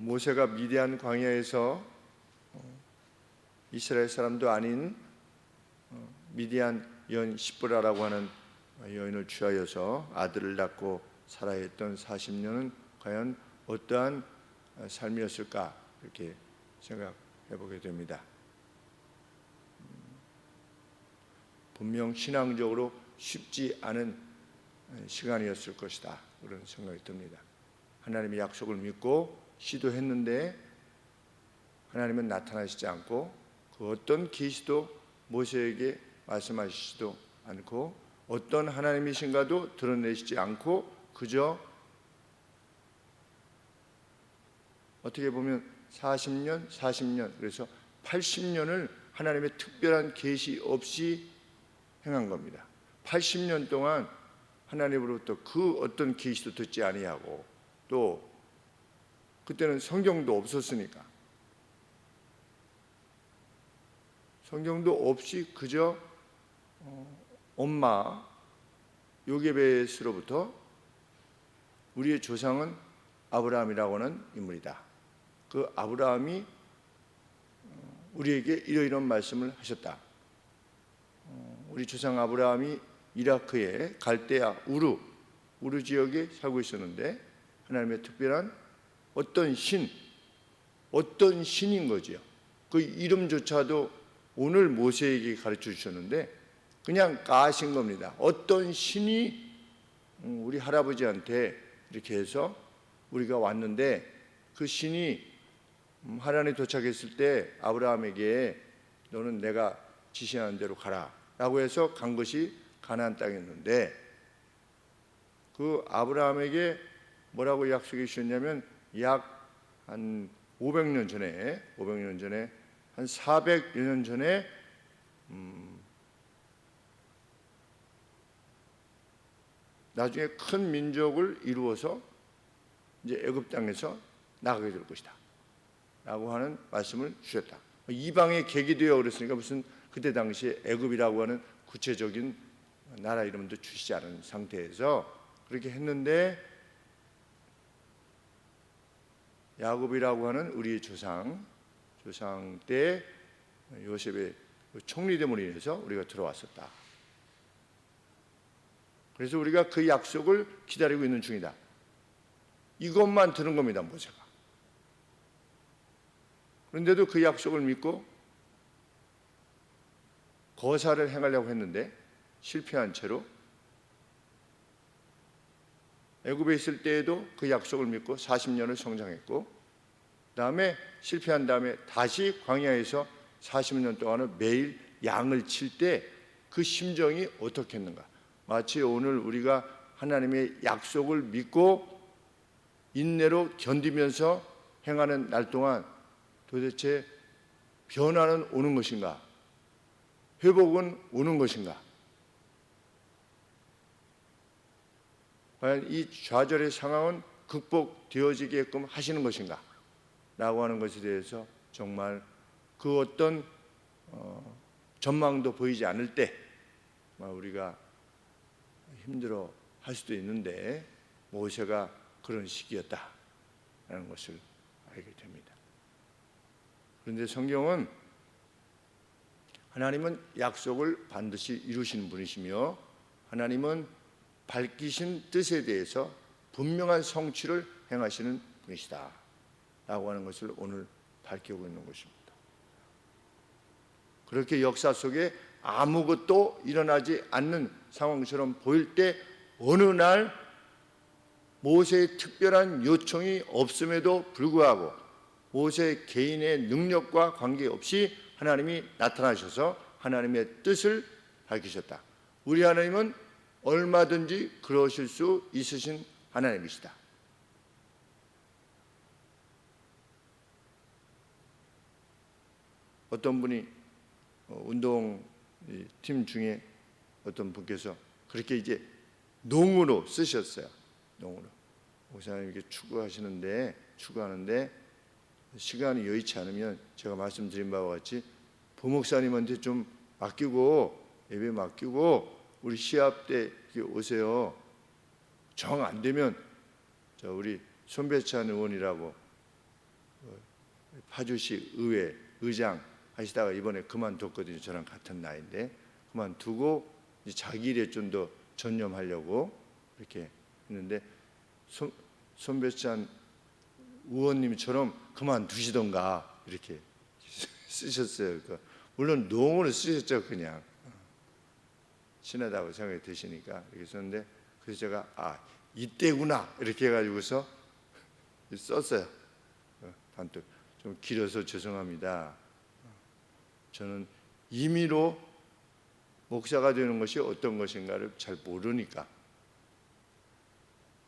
모세가 미디안 광야에서 이스라엘 사람도 아닌 미디안 여인 시브라라고 하는 여인을 취하여서 아들을 낳고 살아야 했던 40년은 과연 어떠한 삶이었을까, 이렇게 생각해 보게 됩니다. 분명 신앙적으로 쉽지 않은 시간이었을 것이다, 그런 생각이 듭니다. 하나님의 약속을 믿고 시도했는데 하나님은 나타나시지 않고 그 어떤 계시도 모세에게 말씀하시지도 않고 어떤 하나님이신가도 드러내시지 않고 그저 어떻게 보면 40년 그래서 80년을 하나님의 특별한 계시 없이 행한 겁니다. 80년 동안 하나님으로부터 그 어떤 계시도 듣지 아니하고, 또 그때는 성경도 없었으니까 성경도 없이 그저 엄마 요게벳으로부터 우리의 조상은 아브라함이라고 하는 인물이다, 그 아브라함이 우리에게 이러이러한 말씀을 하셨다, 우리 조상 아브라함이 이라크의 갈대아 우르 지역에 살고 있었는데 하나님의 특별한 어떤 신인 거지요. 그 이름조차도 오늘 모세에게 가르쳐 주셨는데 그냥 까신 겁니다. 어떤 신이 우리 할아버지한테 이렇게 해서 우리가 왔는데 그 신이 하란에 도착했을 때 아브라함에게 너는 내가 지시하는 대로 가라 라고 해서 간 것이 가나안 땅이었는데, 그 아브라함에게 뭐라고 약속해 주셨냐면 약 한 500년 전에 한 400여 년 전에 나중에 큰 민족을 이루어서 이제 애굽 땅에서 나가게 될 것이다 라고 하는 말씀을 주셨다. 이방의 객이 되어 그랬으니까 무슨 그때 당시에 애굽이라고 하는 구체적인 나라 이름도 주시지 않은 상태에서 그렇게 했는데, 야곱이라고 하는 우리의 조상 때 요셉의 총리됨으로 인해서 우리가 들어왔었다. 그래서 우리가 그 약속을 기다리고 있는 중이다. 이것만 들은 겁니다, 모세가. 그런데도 그 약속을 믿고 거사를 행하려고 했는데 실패한 채로, 애굽에 있을 때에도 그 약속을 믿고 40년을 성장했고, 그 다음에 실패한 다음에 다시 광야에서 40년 동안은 매일 양을 칠 때 그 심정이 어떻겠는가. 마치 오늘 우리가 하나님의 약속을 믿고 인내로 견디면서 행하는 날 동안 도대체 변화는 오는 것인가, 회복은 오는 것인가, 과연 이 좌절의 상황은 극복되어지게끔 하시는 것인가 라고 하는 것에 대해서 정말 그 어떤 전망도 보이지 않을 때 우리가 힘들어 할 수도 있는데 모세가 그런 시기였다라는 것을 알게 됩니다. 그런데 성경은 하나님은 약속을 반드시 이루시는 분이시며 하나님은 밝히신 뜻에 대해서 분명한 성취를 행하시는 분이시다 라고 하는 것을 오늘 밝히고 있는 것입니다. 그렇게 역사 속에 아무것도 일어나지 않는 상황처럼 보일 때 어느 날 모세의 특별한 요청이 없음에도 불구하고 모세 개인의 능력과 관계없이 하나님이 나타나셔서 하나님의 뜻을 밝히셨다. 우리 하나님은 얼마든지 그러실 수 있으신 하나님이시다. 어떤 분이 운동팀 중에 어떤 분께서 그렇게 이제 농으로 쓰셨어요. 농으로. 목사님 이렇게 추구하는데 시간이 여의치 않으면 제가 말씀드린 바와 같이 부목사님한테 좀 맡기고 예배 맡기고 우리 시합 때 오세요. 정 안 되면 우리 손배찬 의원이라고 파주시 의회 의장 하시다가 이번에 그만뒀거든요. 저랑 같은 나이인데 그만두고 이제 자기 일에 좀 더 전념하려고 이렇게 했는데 손배찬 의원님처럼 그만두시던가 이렇게 쓰셨어요. 그러니까 물론 농어를 쓰셨죠. 그냥 친하다고 생각이 드시니까 이렇게 썼는데 그래서 제가 이때구나 이렇게 해가지고서 썼어요. 단톡 좀 길어서 죄송합니다. 저는 임의로 목사가 되는 것이 어떤 것인가를 잘 모르니까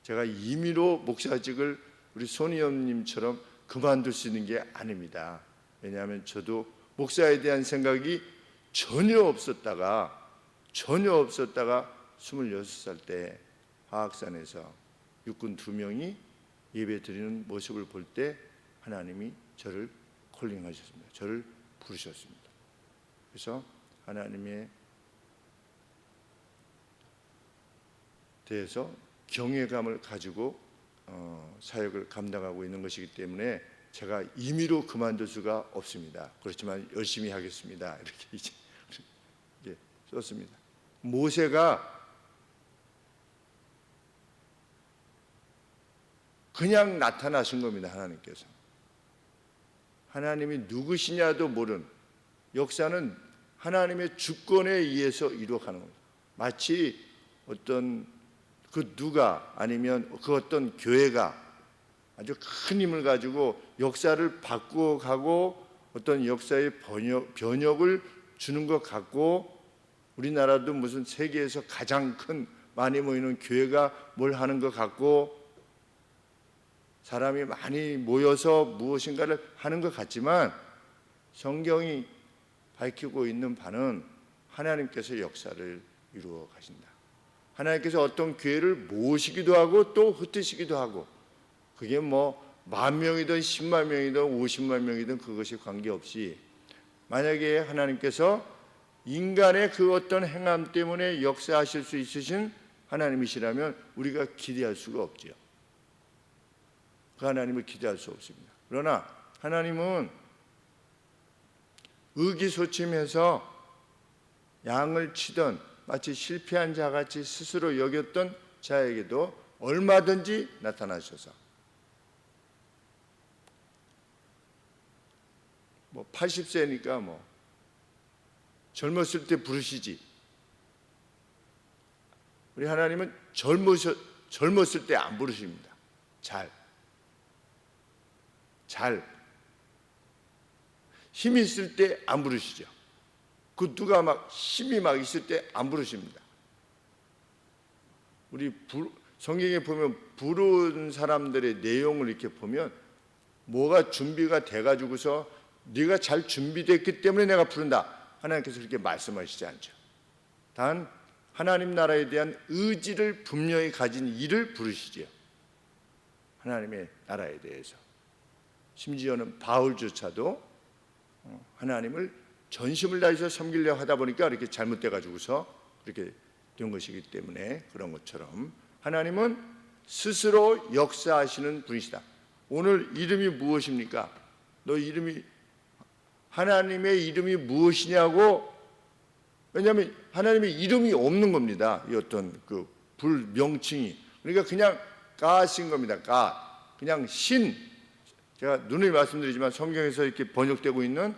제가 임의로 목사직을 우리 손의원님처럼 그만둘 수 있는 게 아닙니다. 왜냐하면 저도 목사에 대한 생각이 전혀 없었다가 26살 때 화학산에서 육군 2명이 예배 드리는 모습을 볼 때 하나님이 저를 콜링하셨습니다. 저를 부르셨습니다. 그래서 하나님에 대해서 경외감을 가지고 사역을 감당하고 있는 것이기 때문에 제가 임의로 그만둘 수가 없습니다. 그렇지만 열심히 하겠습니다. 이렇게 이제 썼습니다. 모세가 그냥 나타나신 겁니다. 하나님께서. 하나님이 누구시냐도 모르는 역사는 하나님의 주권에 의해서 이루어가는 겁니다. 마치 어떤 그 누가 아니면 그 어떤 교회가 아주 큰 힘을 가지고 역사를 바꾸어가고 어떤 역사의 변혁을 주는 것 같고 우리나라도 무슨 세계에서 가장 큰 많이 모이는 교회가 뭘 하는 것 같고 사람이 많이 모여서 무엇인가를 하는 것 같지만 성경이 밝히고 있는 바는 하나님께서 역사를 이루어 가신다. 하나님께서 어떤 교회를 모으시기도 하고 또 흩으시기도 하고 그게 뭐 10,000명이든 10만 명이든 50만 명이든 그것이 관계없이 만약에 하나님께서 인간의 그 어떤 행함 때문에 역사하실 수 있으신 하나님이시라면 우리가 기대할 수가 없죠. 그 하나님을 기대할 수 없습니다. 그러나 하나님은 의기소침해서 양을 치던 마치 실패한 자같이 스스로 여겼던 자에게도 얼마든지 나타나셔서 80세니까 젊었을 때 부르시지. 우리 하나님은 젊었을 때 안 부르십니다. 힘 있을 때 안 부르시죠. 그 누가 힘이 있을 때 안 부르십니다. 우리 성경에 보면 부른 사람들의 내용을 이렇게 보면 뭐가 준비가 돼가지고서 네가 잘 준비됐기 때문에 내가 부른다. 하나님께서 그렇게 말씀하시지 않죠. 단 하나님 나라에 대한 의지를 분명히 가진 이를 부르시지요. 하나님의 나라에 대해서. 심지어는 바울조차도 하나님을 전심을 다해서 섬기려고 하다 보니까 이렇게 잘못돼 가지고서 그렇게 된 것이기 때문에 그런 것처럼 하나님은 스스로 역사하시는 분이시다. 오늘 이름이 무엇입니까? 너 이름이 하나님의 이름이 무엇이냐고. 왜냐하면 하나님의 이름이 없는 겁니다. 이 어떤 그 불명칭이. 그러니까 그냥 가신 겁니다. 가. 그냥 신. 제가 누누이 말씀드리지만 성경에서 이렇게 번역되고 있는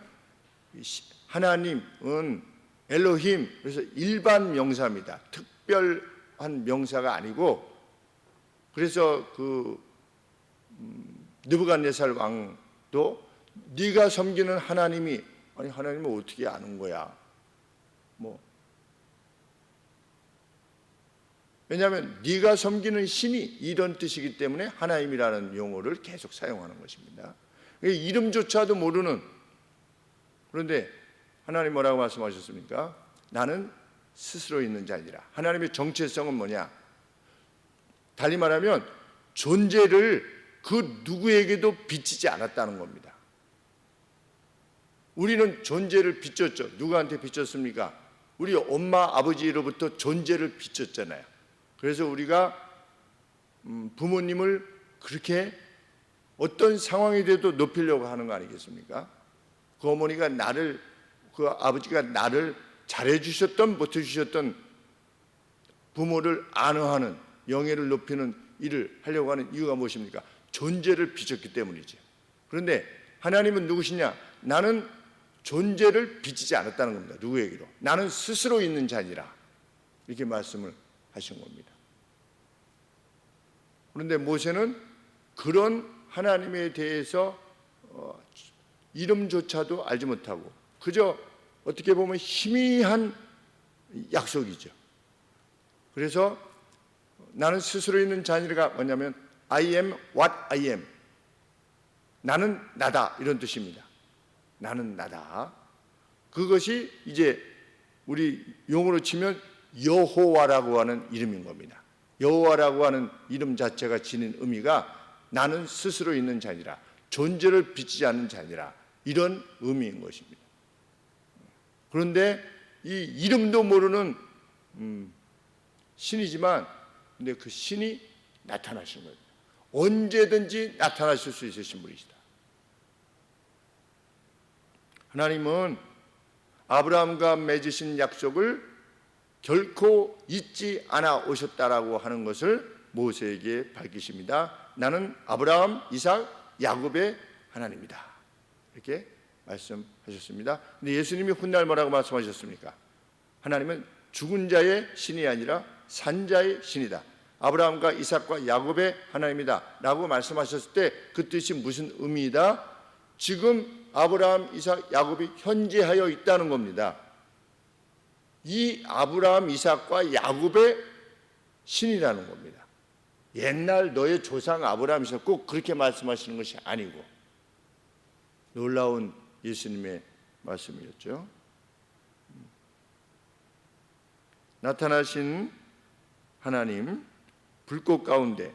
하나님은 엘로힘, 그래서 일반 명사입니다. 특별한 명사가 아니고, 그래서 그 느부갓네살 왕도 네가 섬기는 하나님이, 아니 하나님은 어떻게 아는 거야? 왜냐하면 네가 섬기는 신이 이런 뜻이기 때문에 하나님이라는 용어를 계속 사용하는 것입니다. 이름조차도 모르는, 그런데 하나님 뭐라고 말씀하셨습니까? 나는 스스로 있는 자니라. 하나님의 정체성은 뭐냐? 달리 말하면 존재를 그 누구에게도 비치지 않았다는 겁니다. 우리는 존재를 비췄죠. 누구한테 비췄습니까? 우리 엄마 아버지로부터 존재를 비췄잖아요. 그래서 우리가 부모님을 그렇게 어떤 상황이 돼도 높이려고 하는 거 아니겠습니까? 그 어머니가 나를, 그 아버지가 나를 잘해주셨던 못해주셨던 부모를 안어하는, 영예를 높이는 일을 하려고 하는 이유가 무엇입니까? 존재를 비췄기 때문이죠. 그런데 하나님은 누구시냐? 나는 존재를 비치지 않았다는 겁니다. 누구에게로? 나는 스스로 있는 자니라, 이렇게 말씀을 하신 겁니다. 그런데 모세는 그런 하나님에 대해서 이름조차도 알지 못하고 그저 어떻게 보면 희미한 약속이죠. 그래서 나는 스스로 있는 자니가 뭐냐면 I am what I am, 나는 나다, 이런 뜻입니다. 나는 나다. 그것이 이제 우리 용어로 치면 여호와라고 하는 이름인 겁니다. 여호와라고 하는 이름 자체가 지닌 의미가 나는 스스로 있는 자니라, 존재를 비치지 않는 자니라, 이런 의미인 것입니다. 그런데 이 이름도 모르는 신이지만, 근데 그 신이 나타나신 거예요. 언제든지 나타나실 수 있으신 분이시다. 하나님은 아브라함과 맺으신 약속을 결코 잊지 않아 오셨다라고 하는 것을 모세에게 밝히십니다. 나는 아브라함, 이삭, 야곱의 하나님이다, 이렇게 말씀하셨습니다. 근데 예수님이 훗날 뭐라고 말씀하셨습니까? 하나님은 죽은 자의 신이 아니라 산 자의 신이다, 아브라함과 이삭과 야곱의 하나님이다 라고 말씀하셨을 때 그 뜻이 무슨 의미이다? 지금 아브라함, 이삭, 야곱이 현재하여 있다는 겁니다. 이 아브라함, 이삭과 야곱의 신이라는 겁니다. 옛날 너의 조상 아브라함, 이삭 꼭 그렇게 말씀하시는 것이 아니고 놀라운 예수님의 말씀이었죠. 나타나신 하나님, 불꽃 가운데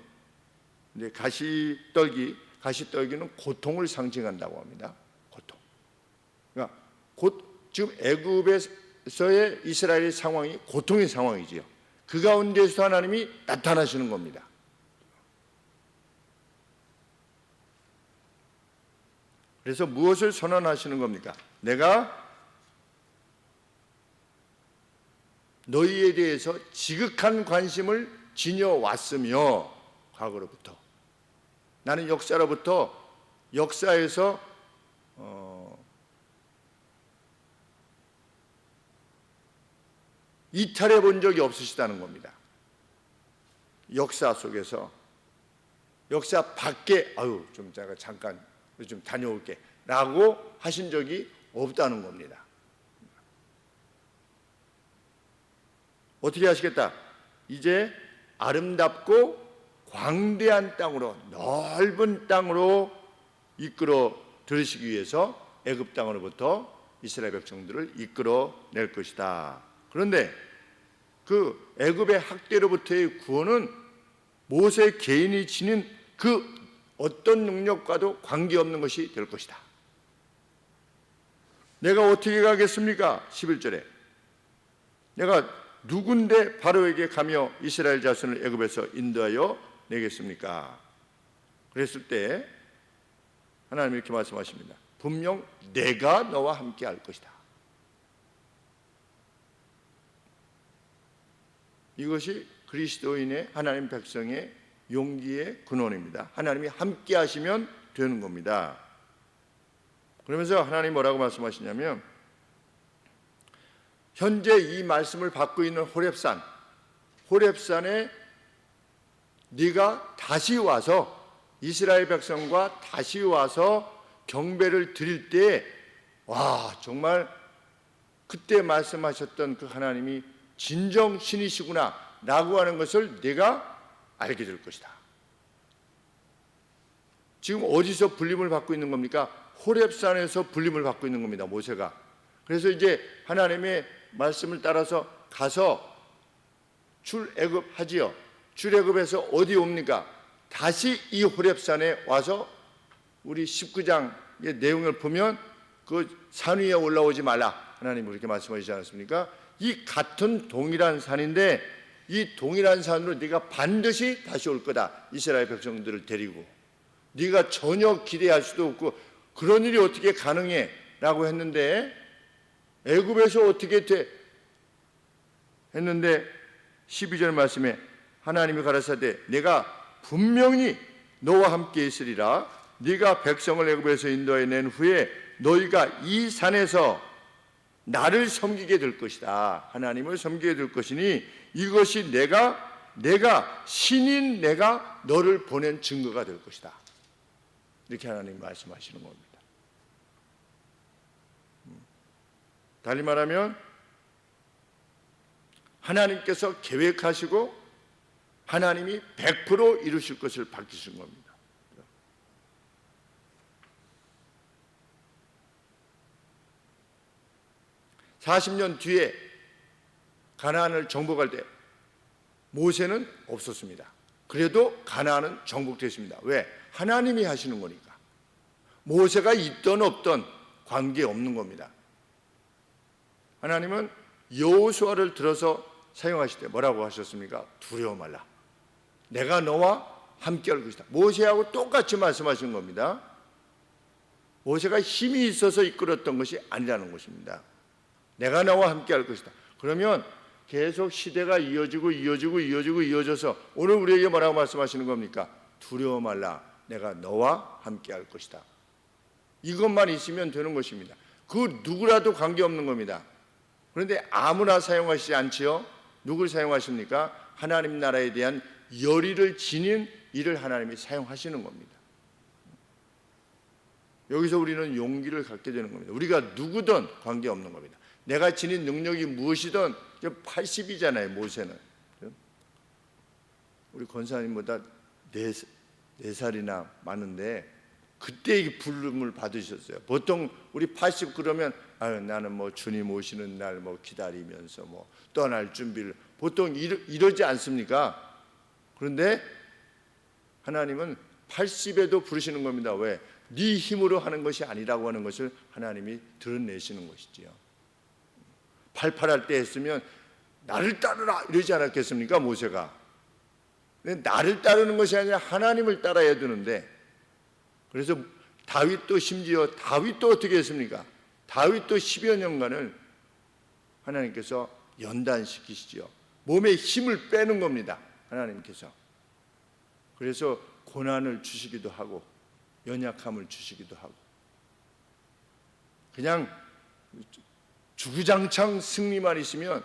가시떨기는 고통을 상징한다고 합니다. 고통. 그러니까 지금 애굽에서의 이스라엘의 상황이 고통의 상황이지요. 그 가운데서 하나님이 나타나시는 겁니다. 그래서 무엇을 선언하시는 겁니까? 내가 너희에 대해서 지극한 관심을 지녀왔으며, 과거로부터 나는 역사에서 이탈해 본 적이 없으시다는 겁니다. 역사 속에서, 역사 밖에 제가 잠깐 좀 다녀올게 라고 하신 적이 없다는 겁니다. 어떻게 하시겠다? 이제 아름답고 광대한 땅으로, 넓은 땅으로 이끌어 들으시기 위해서 애굽 땅으로부터 이스라엘 백성들을 이끌어 낼 것이다. 그런데 그 애굽의 학대로부터의 구원은 모세 개인이 지닌 그 어떤 능력과도 관계없는 것이 될 것이다. 내가 어떻게 가겠습니까? 11절에 내가 누군데 바로에게 가며 이스라엘 자손을 애굽에서 인도하여 내겠습니까? 그랬을 때 하나님이 이렇게 말씀하십니다. 분명 내가 너와 함께 할 것이다. 이것이 그리스도인의, 하나님 백성의 용기의 근원입니다. 하나님이 함께 하시면 되는 겁니다. 그러면서 하나님이 뭐라고 말씀하시냐면, 현재 이 말씀을 받고 있는 호렙산에 네가 다시 와서 이스라엘 백성과 다시 와서 경배를 드릴 때, 정말 그때 말씀하셨던 그 하나님이 진정 신이시구나 라고 하는 것을 네가 알게 될 것이다. 지금 어디서 불림을 받고 있는 겁니까? 호렙산에서 불림을 받고 있는 겁니다, 모세가. 그래서 이제 하나님의 말씀을 따라서 가서 출애굽하지요. 출애굽에서 어디 옵니까? 다시 이 호렙산에 와서 우리 19장의 내용을 보면 그 산 위에 올라오지 말라, 하나님이 그렇게 말씀하시지 않았습니까? 이 같은 동일한 산인데 이 동일한 산으로 네가 반드시 다시 올 거다, 이스라엘 백성들을 데리고. 네가 전혀 기대할 수도 없고 그런 일이 어떻게 가능해? 라고 했는데 애굽에서 어떻게 돼? 했는데 12절 말씀에 하나님이 가라사대 내가 분명히 너와 함께 있으리라. 네가 백성을 애굽에서 인도해 낸 후에 너희가 이 산에서 나를 섬기게 될 것이다. 하나님을 섬기게 될 것이니 이것이 내가 신인 내가 너를 보낸 증거가 될 것이다. 이렇게 하나님 말씀하시는 겁니다. 달리 말하면 하나님께서 계획하시고 하나님이 100% 이루실 것을 밝히신 겁니다. 40년 뒤에 가나안을 정복할 때 모세는 없었습니다. 그래도 가나안은 정복됐습니다. 왜? 하나님이 하시는 거니까. 모세가 있던 없던 관계없는 겁니다. 하나님은 여호수아를 들어서 사용하실 때 뭐라고 하셨습니까? 두려워 말라. 내가 너와 함께할 것이다. 모세하고 똑같이 말씀하신 겁니다. 모세가 힘이 있어서 이끌었던 것이 아니라는 것입니다. 내가 너와 함께할 것이다. 그러면 계속 시대가 이어져서 오늘 우리에게 뭐라고 말씀하시는 겁니까? 두려워 말라. 내가 너와 함께할 것이다. 이것만 있으면 되는 것입니다. 그 누구라도 관계없는 겁니다. 그런데 아무나 사용하시지 않지요. 누굴 사용하십니까? 하나님 나라에 대한 열의를 지닌 이를 하나님이 사용하시는 겁니다. 여기서 우리는 용기를 갖게 되는 겁니다. 우리가 누구든 관계없는 겁니다. 내가 지닌 능력이 무엇이든 80이잖아요. 모세는 우리 권사님보다 4살이나 많은데 그때 이 부름을 받으셨어요. 보통 우리 80 그러면 나는 뭐 주님 오시는 날 뭐 기다리면서 뭐 떠날 준비를 보통 이러지 않습니까? 그런데 하나님은 80에도 부르시는 겁니다. 왜? 네 힘으로 하는 것이 아니라고 하는 것을 하나님이 드러내시는 것이지요. 팔팔할 때 했으면 나를 따르라 이러지 않았겠습니까? 모세가. 근데 나를 따르는 것이 아니라 하나님을 따라야 되는데, 그래서 다윗도 심지어 다윗도 어떻게 했습니까? 다윗도 10여 년간을 하나님께서 연단시키시죠. 몸에 힘을 빼는 겁니다. 하나님께서. 그래서 고난을 주시기도 하고 연약함을 주시기도 하고 그냥 주구장창 승리만 있으면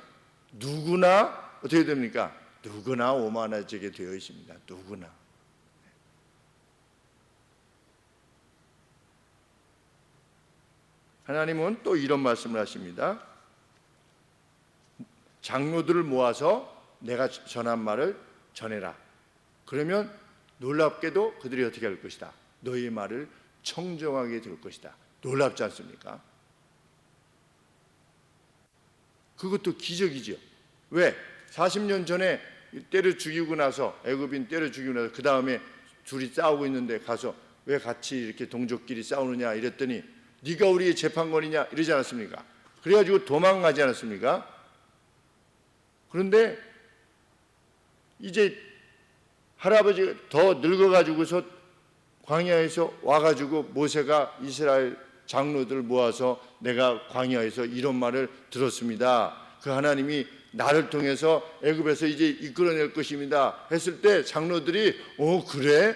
누구나 어떻게 됩니까? 누구나 오만해지게 되어 있습니다. 누구나. 하나님은 또 이런 말씀을 하십니다. 장로들을 모아서 내가 전한 말을 전해라. 그러면 놀랍게도 그들이 어떻게 할 것이다? 너희 말을 청정하게 될 것이다. 놀랍지 않습니까? 그것도 기적이죠. 왜? 40년 전에 때려 죽이고 나서 애굽인 때려 죽이고 나서 그 다음에 둘이 싸우고 있는데 가서 왜 같이 이렇게 동족끼리 싸우느냐 이랬더니 네가 우리의 재판관이냐 이러지 않았습니까? 그래가지고 도망가지 않았습니까? 그런데 이제 할아버지가 더 늙어가지고서 광야에서 와가지고 모세가 이스라엘 장로들 모아서 내가 광야에서 이런 말을 들었습니다. 그 하나님이 나를 통해서 애굽에서 이제 이끌어낼 것입니다 했을 때 장로들이 그래?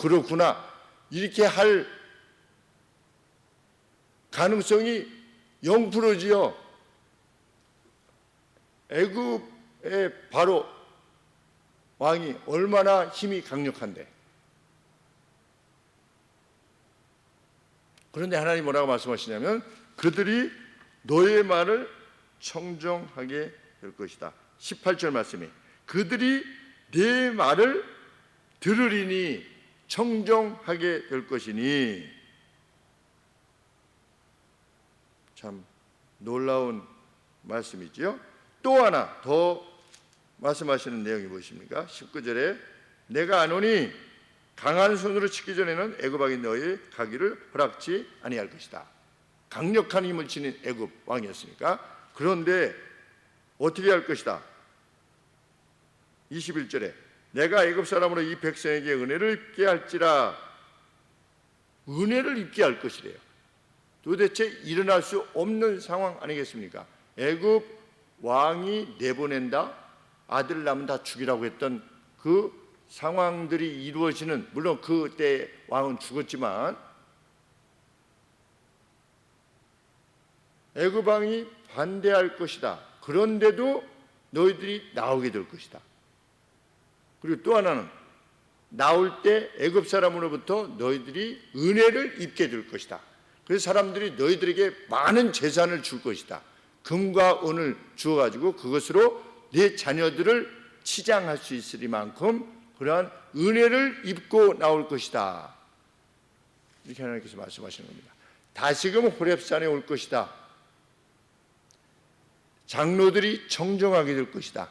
그렇구나 이렇게 할 가능성이 0%지요. 애굽의 바로 왕이 얼마나 힘이 강력한데. 그런데 하나님 뭐라고 말씀하시냐면 그들이 너의 말을 청정하게 될 것이다. 18절 말씀이 그들이 내 말을 들으리니 청정하게 될 것이니. 참 놀라운 말씀이지요. 또 하나 더 말씀하시는 내용이 무엇입니까? 19절에 내가 아노니 강한 손으로 치기 전에는 애굽 왕이 너희 가기를 허락지 아니할 것이다. 강력한 힘을 지닌 애굽 왕이었으니까. 그런데 어떻게 할 것이다? 21절에 내가 애굽 사람으로 이 백성에게 은혜를 입게 할지라 은혜를 입게 할 것이래요. 도대체 일어날 수 없는 상황 아니겠습니까? 애굽 왕이 내보낸다, 아들 낳으면 다 죽이라고 했던 그 상황들이 이루어지는, 물론 그때 왕은 죽었지만 애굽 왕이 반대할 것이다. 그런데도 너희들이 나오게 될 것이다. 그리고 또 하나는 나올 때 애굽 사람으로부터 너희들이 은혜를 입게 될 것이다. 그래서 사람들이 너희들에게 많은 재산을 줄 것이다. 금과 은을 주어가지고 그것으로 내 자녀들을 치장할 수 있으리만큼 그러한 은혜를 입고 나올 것이다. 이렇게 하나님께서 말씀하시는 겁니다. 다시금 호렙산에 올 것이다. 장로들이 정정하게 될 것이다.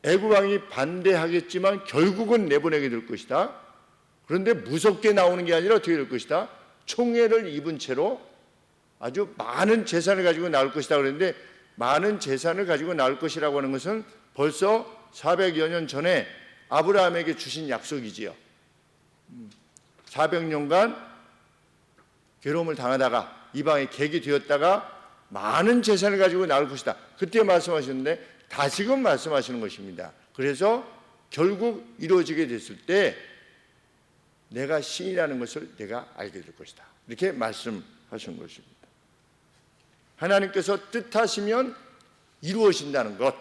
애굽 왕이 반대하겠지만 결국은 내보내게 될 것이다. 그런데 무섭게 나오는 게 아니라 어떻게 될 것이다? 총애를 입은 채로 아주 많은 재산을 가지고 나올 것이다 그랬는데, 많은 재산을 가지고 나올 것이라고 하는 것은 벌써 400여 년 전에 아브라함에게 주신 약속이지요. 400년간 괴로움을 당하다가 이방의 객이 되었다가 많은 재산을 가지고 나올 것이다. 그때 말씀하셨는데 다시금 말씀하시는 것입니다. 그래서 결국 이루어지게 됐을 때 내가 신이라는 것을 내가 알게 될 것이다. 이렇게 말씀하신 것입니다. 하나님께서 뜻하시면 이루어진다는 것,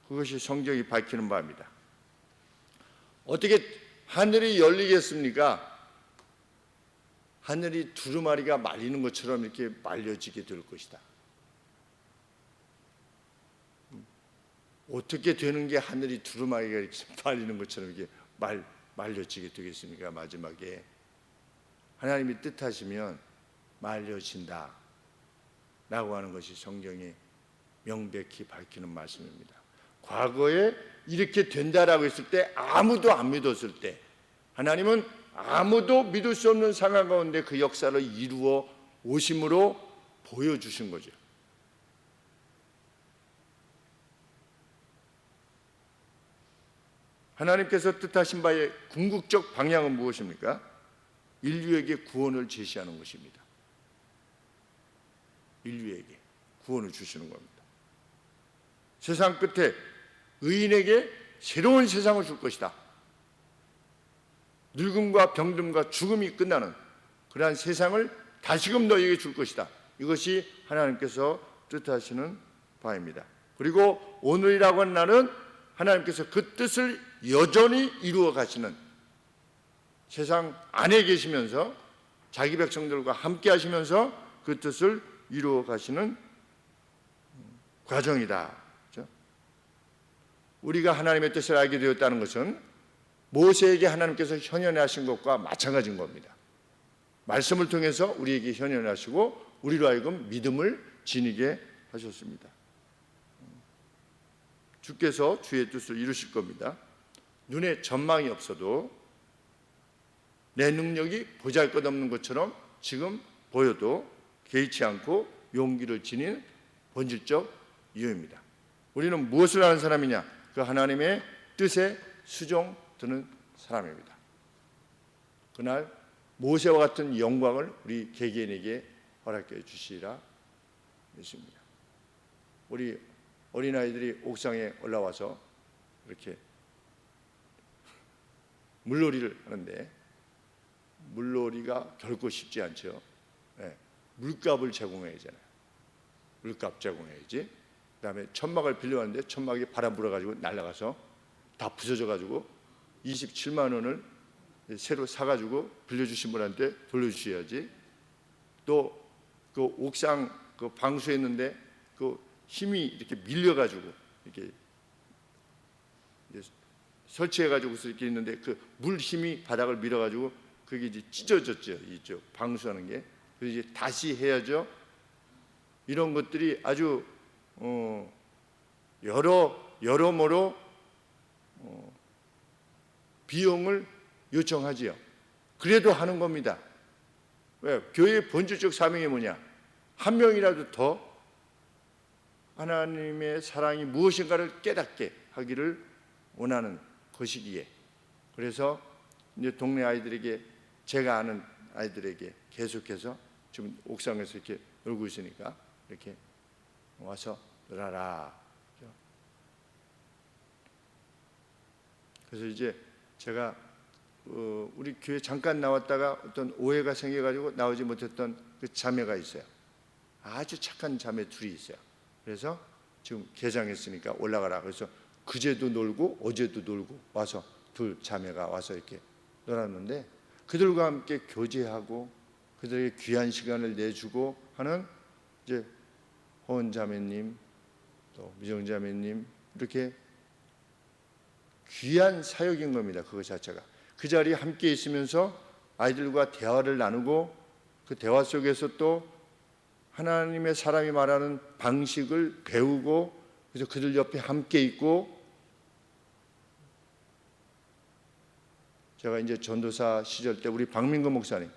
그것이 성경이 밝히는 바입니다. 어떻게 하늘이 열리겠습니까? 하늘이 두루마리가 말리는 것처럼 이렇게 말려지게 될 것이다. 어떻게 되는 게 하늘이 두루마리가 이렇게 말리는 것처럼 이렇게 말려지게 되겠습니까? 마지막에 하나님이 뜻하시면 말려진다 라고 하는 것이 성경이 명백히 밝히는 말씀입니다. 과거에 이렇게 된다라고 했을 때 아무도 안 믿었을 때 하나님은 아무도 믿을 수 없는 상황 가운데 그 역사를 이루어 오심으로 보여주신 거죠. 하나님께서 뜻하신 바의 궁극적 방향은 무엇입니까? 인류에게 구원을 제시하는 것입니다. 인류에게 구원을 주시는 겁니다. 세상 끝에 의인에게 새로운 세상을 줄 것이다. 늙음과 병듦과 죽음이 끝나는 그러한 세상을 다시금 너희에게 줄 것이다. 이것이 하나님께서 뜻하시는 바입니다. 그리고 오늘이라고 하는 날은 하나님께서 그 뜻을 여전히 이루어 가시는, 세상 안에 계시면서 자기 백성들과 함께 하시면서 그 뜻을 이루어 가시는 과정이다. 그렇죠? 우리가 하나님의 뜻을 알게 되었다는 것은 모세에게 하나님께서 현현하신 것과 마찬가지인 겁니다. 말씀을 통해서 우리에게 현현하시고 우리로 하여금 믿음을 지니게 하셨습니다. 주께서 주의 뜻을 이루실 겁니다. 눈에 전망이 없어도 내 능력이 보잘것없는 것처럼 지금 보여도 개의치 않고 용기를 지닌 본질적 이유입니다. 우리는 무엇을 하는 사람이냐? 그 하나님의 뜻에 수종드는 사람입니다. 그날 모세와 같은 영광을 우리 개개인에게 허락해 주시리라 믿습니다. 우리 어린아이들이 옥상에 올라와서 이렇게 물놀이를 하는데 물놀이가 결코 쉽지 않죠. 네. 물값을 제공해야 하잖아요. 물값 제공해야지. 그다음에 천막을 빌려왔는데 천막이 바람 불어가지고 날아가서 다 부서져가지고 27만 원을 새로 사가지고 빌려주신 분한테 돌려주셔야지. 또 그 옥상 그 방수했는데 그 힘이 이렇게 밀려가지고 이렇게 설치해가지고 이렇게 있는데 그 물 힘이 바닥을 밀어가지고 그게 이제 찢어졌죠. 이쪽 방수하는 게. 그래서 이제 다시 해야죠. 이런 것들이 아주 여러모로 비용을 요청하지요. 그래도 하는 겁니다. 왜? 교회의 본질적 사명이 뭐냐? 한 명이라도 더 하나님의 사랑이 무엇인가를 깨닫게 하기를 원하는 것이기에, 그래서 이제 동네 아이들에게, 제가 아는 아이들에게 계속해서 지금 옥상에서 이렇게 놀고 있으니까 이렇게 와서 놀아라. 그래서 이제 제가 우리 교회 잠깐 나왔다가 어떤 오해가 생겨가지고 나오지 못했던 그 자매가 있어요. 아주 착한 자매 둘이 있어요. 그래서 지금 개장했으니까 올라가라. 그래서 그제도 놀고 어제도 놀고 와서 둘 자매가 와서 이렇게 놀았는데, 그들과 함께 교제하고 그들에게 귀한 시간을 내주고 하는 이제 허은 자매님, 또 미정 자매님, 이렇게 귀한 사역인 겁니다. 그것 자체가. 그 자리에 함께 있으면서 아이들과 대화를 나누고 그 대화 속에서 또 하나님의 사람이 말하는 방식을 배우고, 그래서 그들 옆에 함께 있고, 제가 이제 전도사 시절 때 우리 박민근 목사님,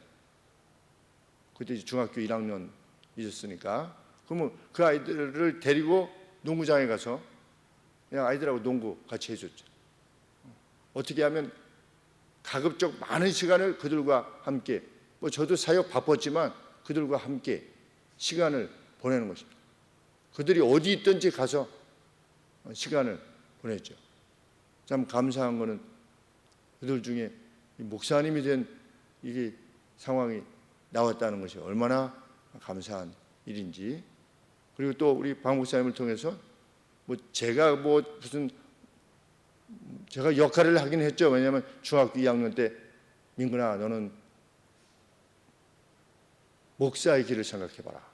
그때 중학교 1학년 있었으니까, 그러면 그 아이들을 데리고 농구장에 가서 그냥 아이들하고 농구 같이 해줬죠. 어떻게 하면 가급적 많은 시간을 그들과 함께, 뭐 저도 사역 바빴지만 그들과 함께 시간을 보내는 것입니다. 그들이 어디 있든지 가서 시간을 보냈죠. 참 감사한 것은 그들 중에 목사님이 된 이게 상황이 나왔다는 것이 얼마나 감사한 일인지. 그리고 또 우리 박 목사님을 통해서 뭐 제가 뭐 무슨 제가 역할을 하긴 했죠. 왜냐하면 중학교 2학년 때 민근아, 너는 목사의 길을 생각해봐라.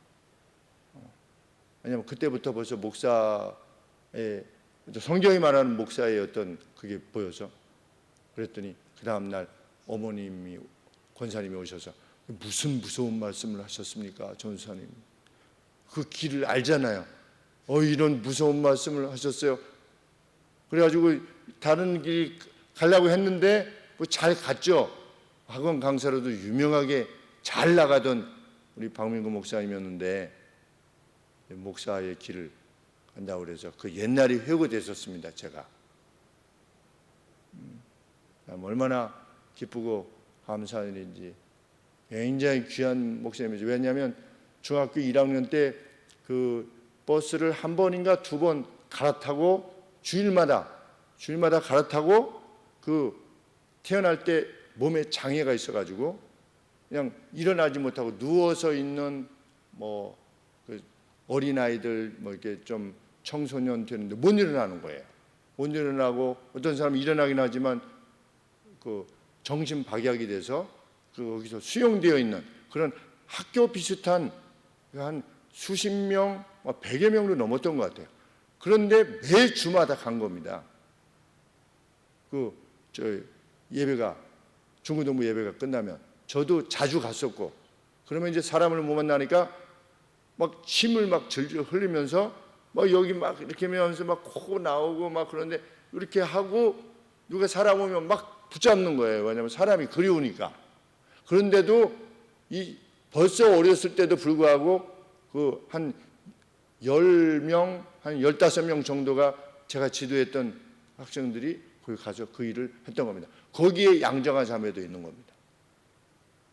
왜냐하면 그때부터 벌써 목사의, 성경이 말하는 목사의 어떤 그게 보여서, 그랬더니 그 다음날 어머님이, 권사님이 오셔서 무슨 무서운 말씀을 하셨습니까 전사님, 그 길을 알잖아요. 이런 무서운 말씀을 하셨어요. 그래가지고 다른 길 가려고 했는데 뭐 잘 갔죠. 학원 강사로도 유명하게 잘 나가던 우리 박민구 목사님이었는데 목사의 길을 간다고 그래서 그 옛날이 회고됐었습니다. 제가 얼마나 기쁘고 감사한 일인지. 굉장히 귀한 목사님이죠. 왜냐하면 중학교 1학년 때 그 버스를 한 번인가 두 번 갈아타고 주일마다 갈아타고, 그 태어날 때 몸에 장애가 있어가지고 그냥 일어나지 못하고 누워서 있는 뭐 그 어린 아이들, 뭐 이렇게 좀 청소년 되는데 못 일어나는 거예요. 못 일어나고 어떤 사람은 일어나긴 하지만 그 정신 박약이 돼서 거기서 수용되어 있는 그런 학교 비슷한 한 수십 명, 100여 명도 넘었던 것 같아요. 그런데 매 주마다 간 겁니다. 예배가, 중고등부 예배가 끝나면 저도 자주 갔었고, 그러면 이제 사람을 못 만나니까 막 침을 막 질질 흘리면서 막 여기 막 이렇게 하면서 막 코 나오고 막, 그런데 이렇게 하고 누가 사람 오면 막 붙잡는 거예요. 왜냐하면 사람이 그리우니까. 그런데도 벌써 어렸을 때도 불구하고 그 한 10명, 한 15명 정도가 제가 지도했던 학생들이 거기 가서 그 일을 했던 겁니다. 거기에 양정아 자매도 있는 겁니다.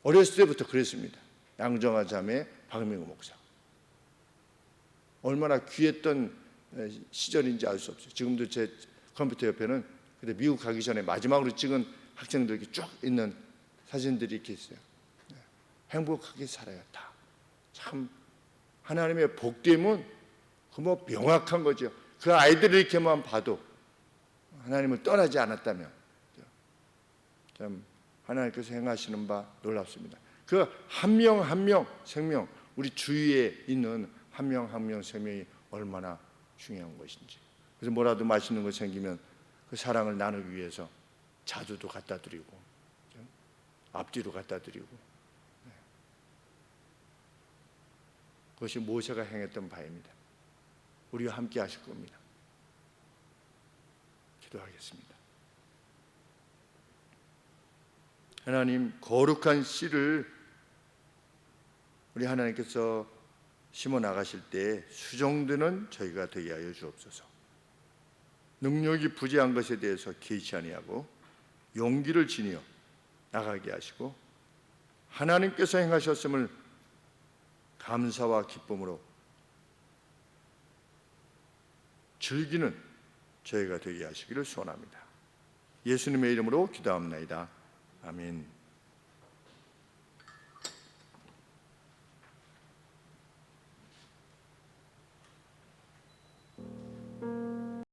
어렸을 때부터 그랬습니다. 양정아 자매, 박민구 목사. 얼마나 귀했던 시절인지 알 수 없어요. 지금도 제 컴퓨터 옆에는 그때 미국 가기 전에 마지막으로 찍은 학생들이 쭉 있는 사진들이 이렇게 있어요. 행복하게 살아요. 다. 참 하나님의 복됨은 그 뭐 명확한 거죠. 그 아이들을 이렇게만 봐도 하나님을 떠나지 않았다면 참 하나님께서 행하시는 바 놀랍습니다. 그 한 명 한 명 생명, 우리 주위에 있는 한 명 한 명 생명이 얼마나 중요한 것인지. 그래서 뭐라도 맛있는 거 생기면 그 사랑을 나누기 위해서 자두도 갖다 드리고 앞뒤로 갖다 드리고, 그것이 모세가 행했던 바입니다. 우리와 함께 하실 겁니다. 기도하겠습니다. 하나님, 거룩한 씨를 우리 하나님께서 심어 나가실 때 수종드는 저희가 되게 하여 주옵소서. 능력이 부재한 것에 대해서 개의치 아니하고 용기를 지니어 나가게 하시고 하나님께서 행하셨음을 감사와 기쁨으로 즐기는 저희가 되게 하시기를 소원합니다. 예수님의 이름으로 기도합나이다. 아멘.